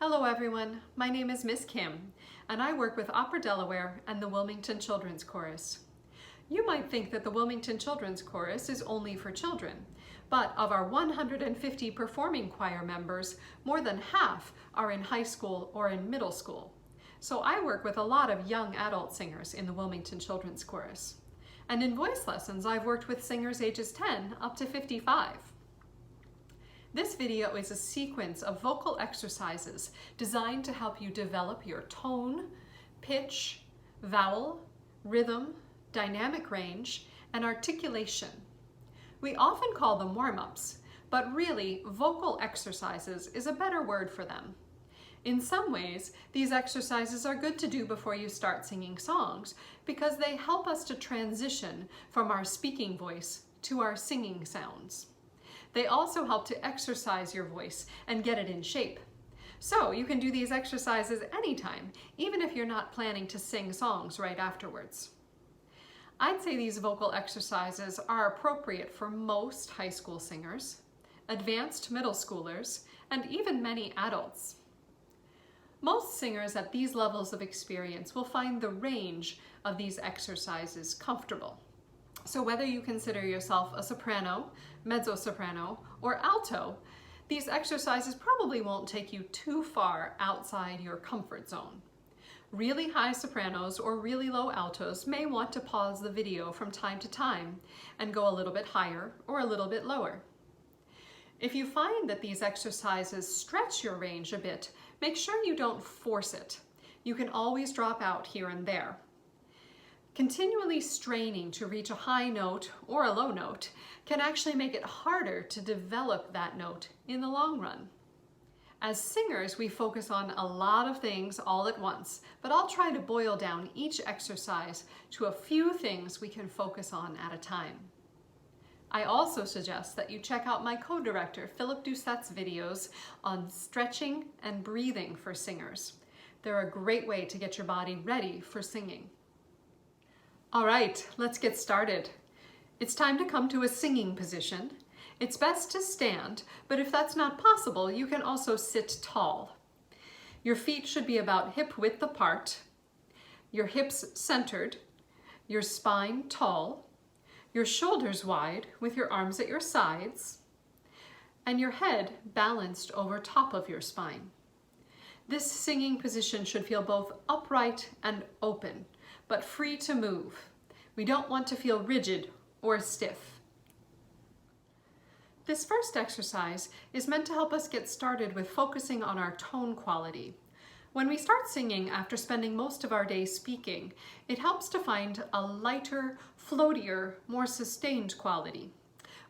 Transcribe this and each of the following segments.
Hello everyone, my name is Miss Kim, and I work with Opera Delaware and the Wilmington Children's Chorus. You might think that the Wilmington Children's Chorus is only for children, but of our 150 performing choir members, more than half are in high school or in middle school. So I work with a lot of young adult singers in the Wilmington Children's Chorus. And in voice lessons, I've worked with singers ages 10 up to 55. This video is a sequence of vocal exercises designed to help you develop your tone, pitch, vowel, rhythm, dynamic range, and articulation. We often call them warm-ups, but really vocal exercises is a better word for them. In some ways, these exercises are good to do before you start singing songs because they help us to transition from our speaking voice to our singing sounds. They also help to exercise your voice and get it in shape. So you can do these exercises anytime, even if you're not planning to sing songs right afterwards. I'd say these vocal exercises are appropriate for most high school singers, advanced middle schoolers, and even many adults. Most singers at these levels of experience will find the range of these exercises comfortable. So whether you consider yourself a soprano, mezzo-soprano, or alto, these exercises probably won't take you too far outside your comfort zone. Really high sopranos or really low altos may want to pause the video from time to time and go a little bit higher or a little bit lower. If you find that these exercises stretch your range a bit, make sure you don't force it. You can always drop out here and there. Continually straining to reach a high note or a low note can actually make it harder to develop that note in the long run. As singers, we focus on a lot of things all at once, but I'll try to boil down each exercise to a few things we can focus on at a time. I also suggest that you check out my co-director Philip Doucette's videos on stretching and breathing for singers. They're a great way to get your body ready for singing. All right, let's get started. It's time to come to a singing position. It's best to stand, but if that's not possible, you can also sit tall. Your feet should be about hip width apart, your hips centered, your spine tall, your shoulders wide with your arms at your sides, and your head balanced over top of your spine. This singing position should feel both upright and open, but free to move. We don't want to feel rigid or stiff. This first exercise is meant to help us get started with focusing on our tone quality. When we start singing after spending most of our day speaking, it helps to find a lighter, floatier, more sustained quality.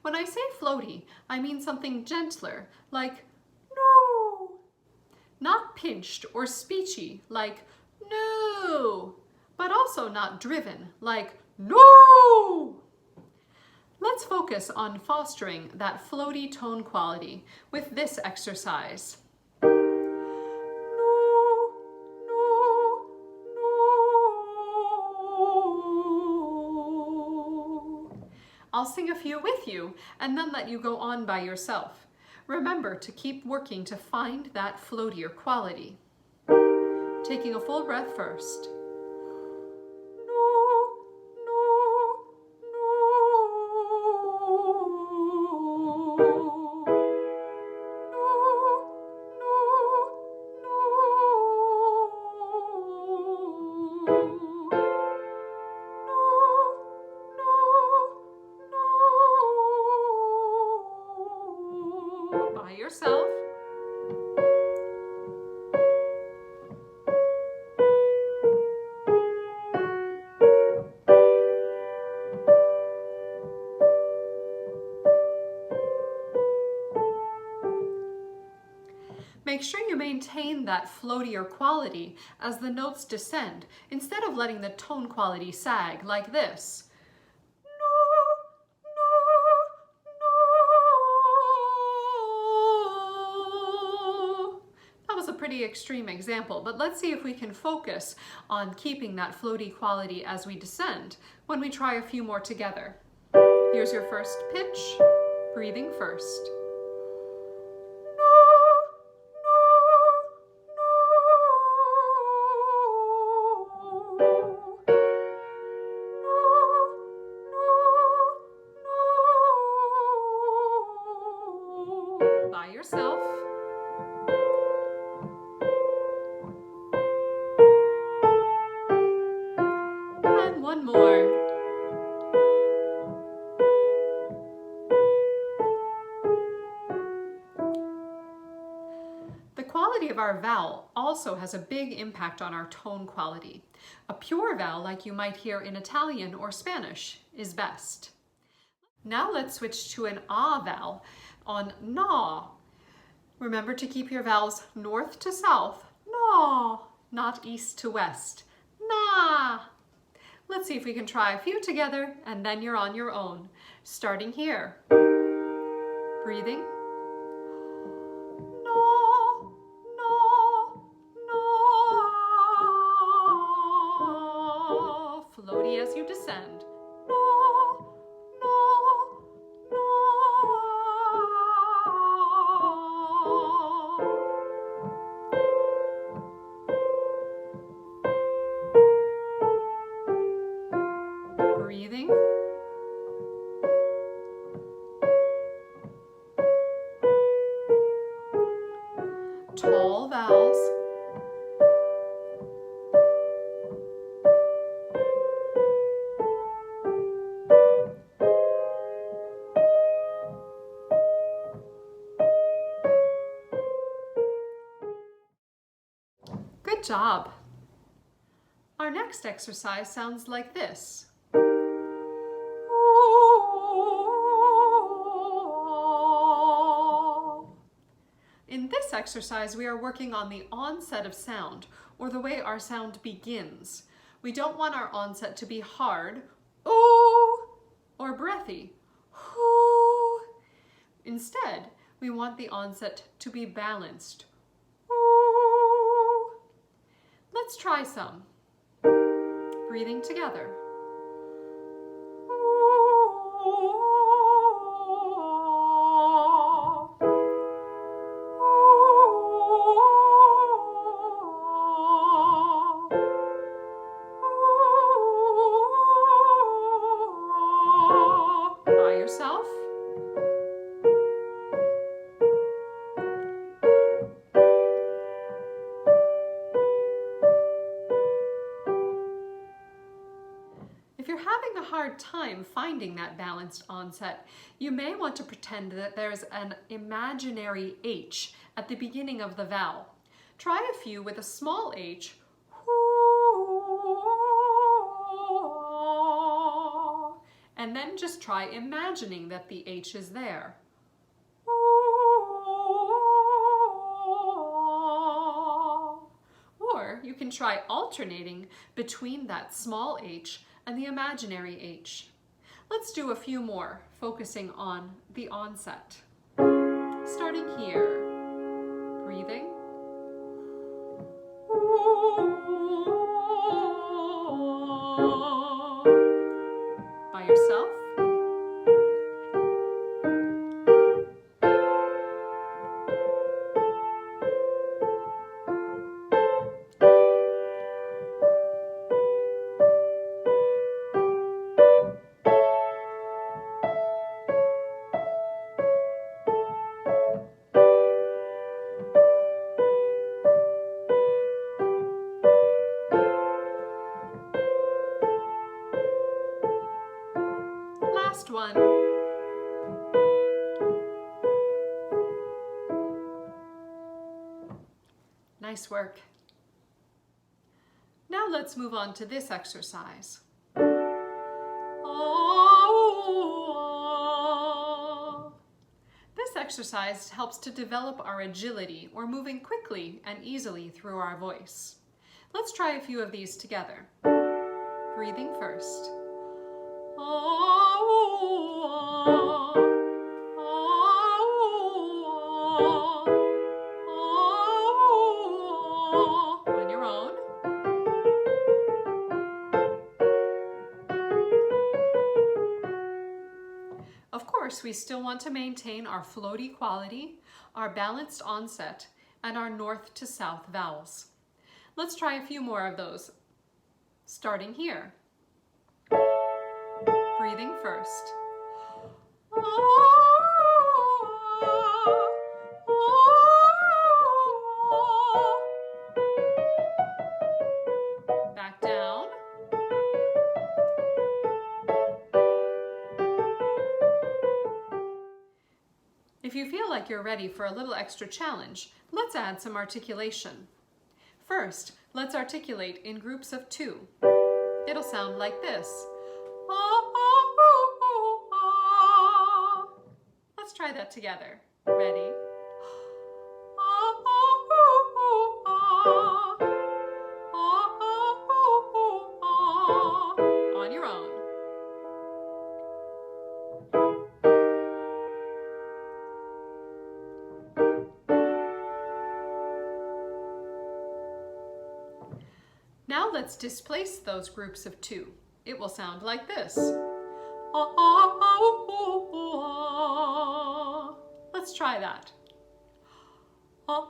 When I say floaty, I mean something gentler, like no, not pinched or speechy, like no, but also not driven, like no! Let's focus on fostering that floaty tone quality with this exercise. No, no, no. I'll sing a few with you and then let you go on by yourself. Remember to keep working to find that floatier quality. Taking a full breath first. By yourself. Make sure you maintain that floatier quality as the notes descend, instead of letting the tone quality sag like this. That was a pretty extreme example, but let's see if we can focus on keeping that floaty quality as we descend when we try a few more together. Here's your first pitch, breathing first. by yourself. And one more. The quality of our vowel also has a big impact on our tone quality. A pure vowel, like you might hear in Italian or Spanish, is best. Now let's switch to an ah vowel on na. Remember to keep your vowels north to south, na, not east to west, na. Let's see if we can try a few together and then you're on your own. Starting here. Breathing. Floaty as you descend. No, no, no. Breathing. Tall vowels. Good job. Our next exercise sounds like this. In this exercise, we are working on the onset of sound, or the way our sound begins. We don't want our onset to be hard, ooh, or breathy, ooh. Instead, we want the onset to be balanced, ooh. Let's try some. Breathing together. By yourself. If you're having a hard time finding that balanced onset, you may want to pretend that there's an imaginary H at the beginning of the vowel. Try a few with a small H, and then just try imagining that the H is there. Or you can try alternating between that small H and the imaginary H. Let's do a few more, focusing on the onset. Starting here, breathing. By yourself. Last one. Nice work. Now let's move on to this exercise. This exercise helps to develop our agility, or moving quickly and easily through our voice. Let's try a few of these together. Breathing first. On your own. Of course, we still want to maintain our floaty quality, our balanced onset, and our north to south vowels. Let's try a few more of those, starting here. Breathing first. If you feel like you're ready for a little extra challenge, let's add some articulation. First, let's articulate in groups of 2. It'll sound like this. Let's try that together. Ready? On your own. Now let's displace those groups of 2. It will sound like this. Let's try that. On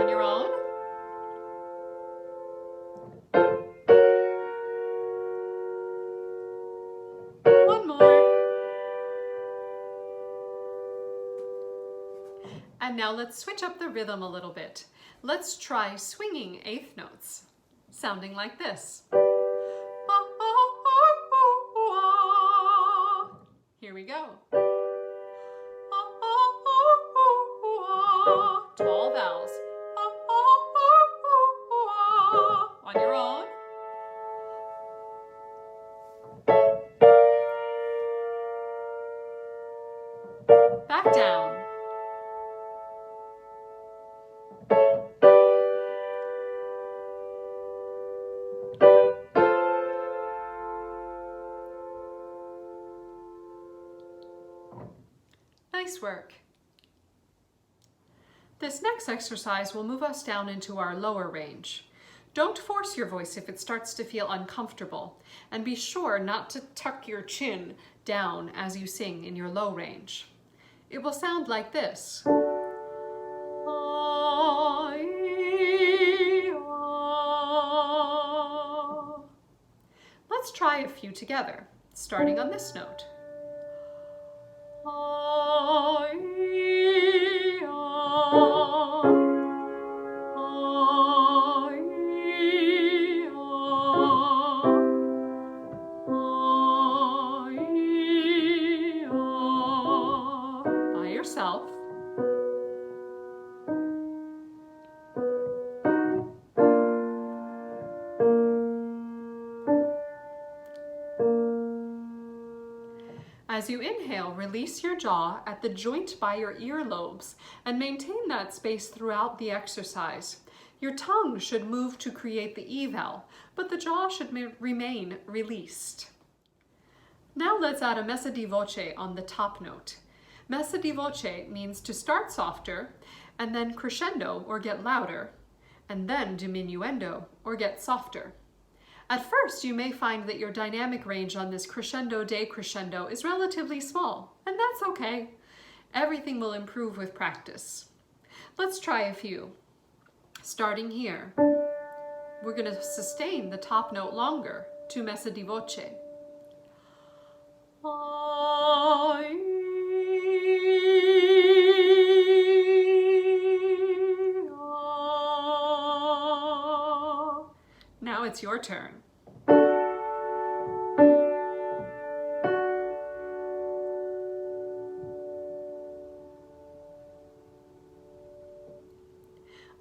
your own. One more. And now let's switch up the rhythm a little bit. Let's try swinging 8th notes, sounding like this. Here we go. Tall vowels. On your own. Back down. Nice work. This next exercise will move us down into our lower range. Don't force your voice if it starts to feel uncomfortable, and be sure not to tuck your chin down as you sing in your low range. It will sound like this. Let's try a few together, starting on this note. By yourself. As you inhale, release your jaw at the joint by your earlobes and maintain that space throughout the exercise. Your tongue should move to create the E-vowel, but the jaw should remain released. Now let's add a messa di voce on the top note. Messa di voce means to start softer and then crescendo or get louder, and then diminuendo or get softer. At first, you may find that your dynamic range on this crescendo decrescendo is relatively small, and that's okay. Everything will improve with practice. Let's try a few. Starting here, we're going to sustain the top note longer to messa di voce. Now it's your turn.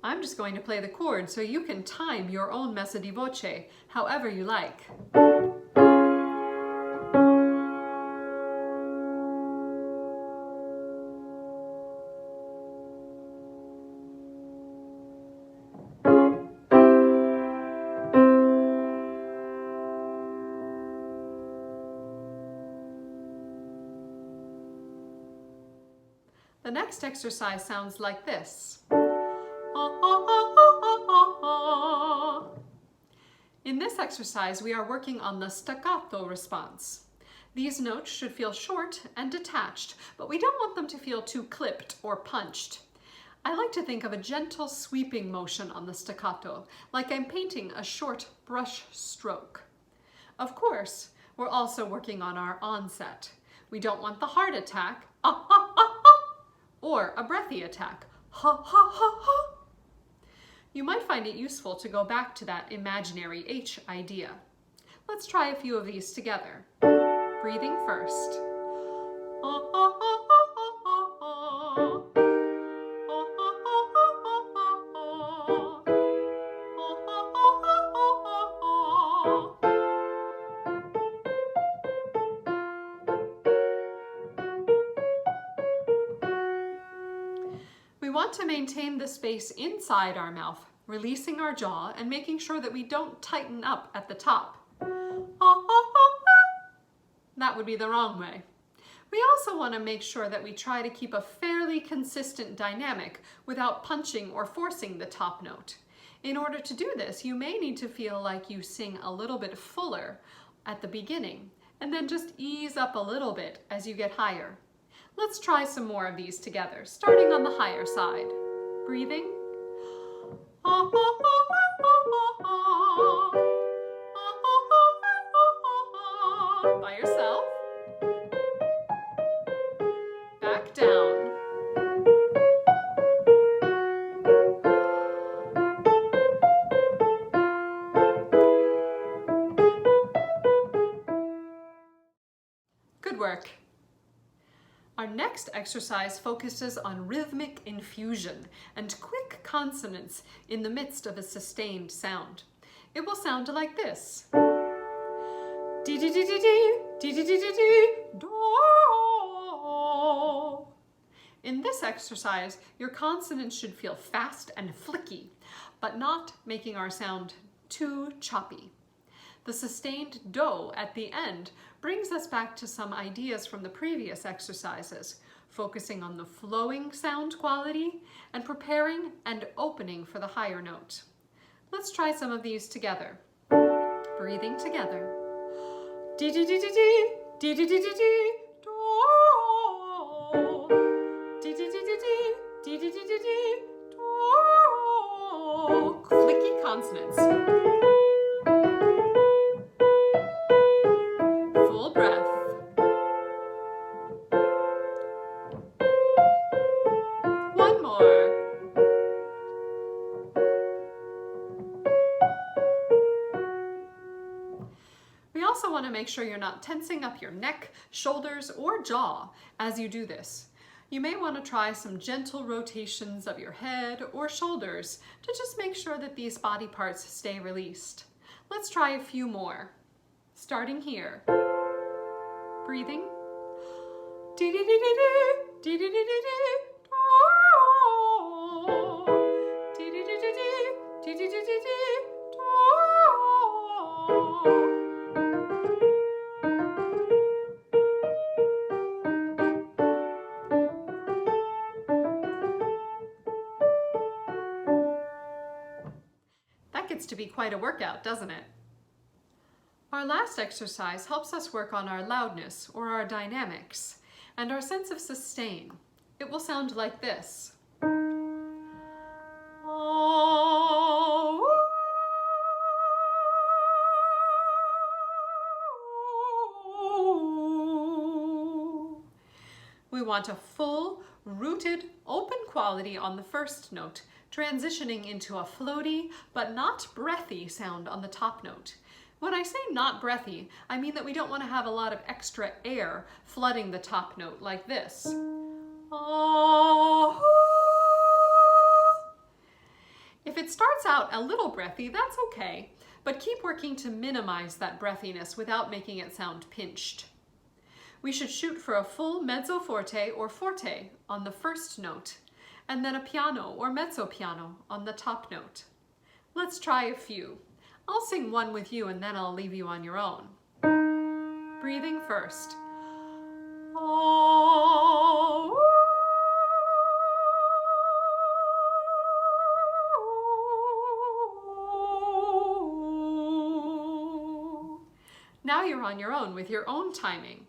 I'm just going to play the chord so you can time your own messa di voce however you like. The next exercise sounds like this. In this exercise, we are working on the staccato response. These notes should feel short and detached, but we don't want them to feel too clipped or punched. I like to think of a gentle sweeping motion on the staccato, like I'm painting a short brush stroke. Of course, we're also working on our onset. We don't want the heart attack, or a breathy attack, ha ha ha ha. You might find it useful to go back to that imaginary H idea. Let's try a few of these together. Breathing first. We want to maintain the space inside our mouth, releasing our jaw and making sure that we don't tighten up at the top. That would be the wrong way. We also want to make sure that we try to keep a fairly consistent dynamic without punching or forcing the top note. In order to do this, you may need to feel like you sing a little bit fuller at the beginning, and then just ease up a little bit as you get higher. Let's try some more of these together, starting on the higher side. Breathing. By yourself. Back down. Good work. Our next exercise focuses on rhythmic infusion and quick consonants in the midst of a sustained sound. It will sound like this. Dee dee dee dee dee, dee dee dee dee dee, do. In this exercise, your consonants should feel fast and flicky, but not making our sound too choppy. The sustained do at the end brings us back to some ideas from the previous exercises, focusing on the flowing sound quality and preparing and opening for the higher note. Let's try some of these together. Breathing together. Dee dee dee dee dee, dee dee dee dee dee, do. Dee dee dee dee dee, dee dee dee dee dee, do. Clicky consonants. Full breath. One more. We also want to make sure you're not tensing up your neck, shoulders, or jaw as you do this. You may want to try some gentle rotations of your head or shoulders to just make sure that these body parts stay released. Let's try a few more. Starting here. Breathing. Dee dee dee dee dee, dee dee dee dee dee, do. Dee dee dee dee dee, dee dee dee dee dee, do. That gets to be quite a workout, doesn't it? Our last exercise helps us work on our loudness or our dynamics and our sense of sustain. It will sound like this. We want a full, rooted, open quality on the first note, transitioning into a floaty but not breathy sound on the top note. When I say not breathy, I mean that we don't want to have a lot of extra air flooding the top note like this. If it starts out a little breathy, that's okay, but keep working to minimize that breathiness without making it sound pinched. We should shoot for a full mezzo forte or forte on the first note, and then a piano or mezzo piano on the top note. Let's try a few. I'll sing one with you and then I'll leave you on your own. Breathing first. Now you're on your own with your own timing.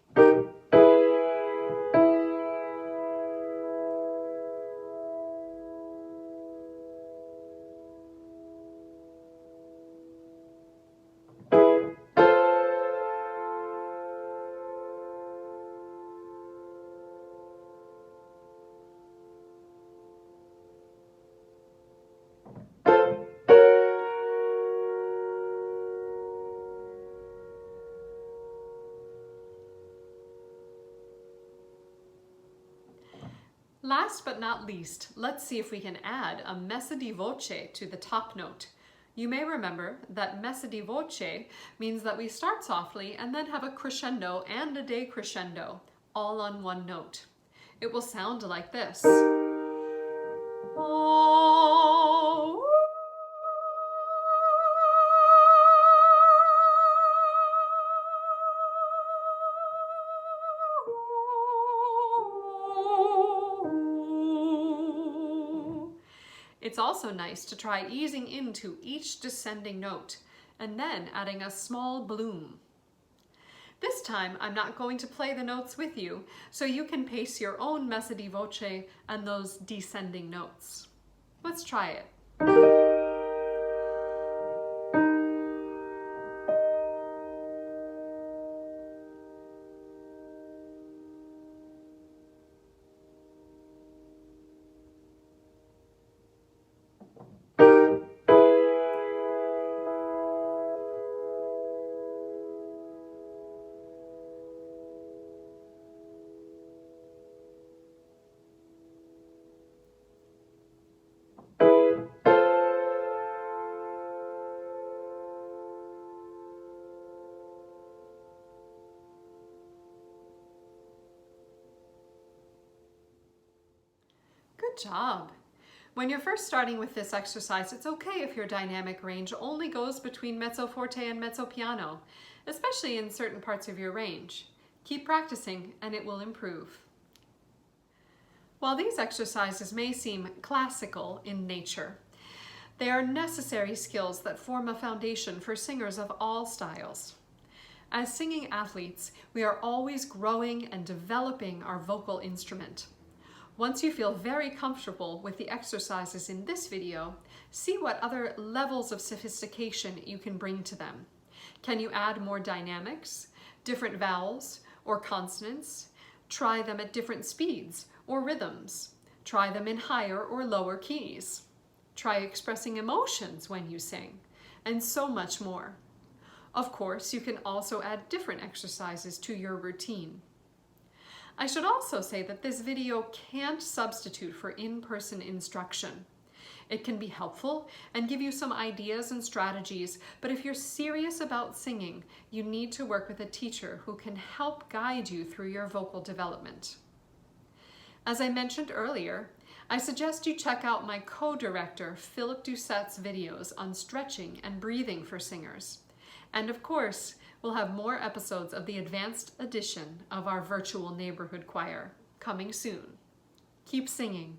Last but not least, let's see if we can add a messa di voce to the top note. You may remember that messa di voce means that we start softly and then have a crescendo and a decrescendo, all on one note. It will sound like this. Oh. It's also nice to try easing into each descending note and then adding a small bloom. This time, I'm not going to play the notes with you, so you can pace your own messa di voce and those descending notes. Let's try it. Good job. When you're first starting with this exercise, it's okay if your dynamic range only goes between mezzo forte and mezzo piano, especially in certain parts of your range. Keep practicing and it will improve. While these exercises may seem classical in nature, they are necessary skills that form a foundation for singers of all styles. As singing athletes, we are always growing and developing our vocal instrument. Once you feel very comfortable with the exercises in this video, see what other levels of sophistication you can bring to them. Can you add more dynamics, different vowels, or consonants? Try them at different speeds or rhythms. Try them in higher or lower keys. Try expressing emotions when you sing, and so much more. Of course, you can also add different exercises to your routine. I should also say that this video can't substitute for in-person instruction. It can be helpful and give you some ideas and strategies, but if you're serious about singing, you need to work with a teacher who can help guide you through your vocal development. As I mentioned earlier, I suggest you check out my co-director Philip Doucette's videos on stretching and breathing for singers. And of course, we'll have more episodes of the advanced edition of our virtual neighborhood choir coming soon. Keep singing.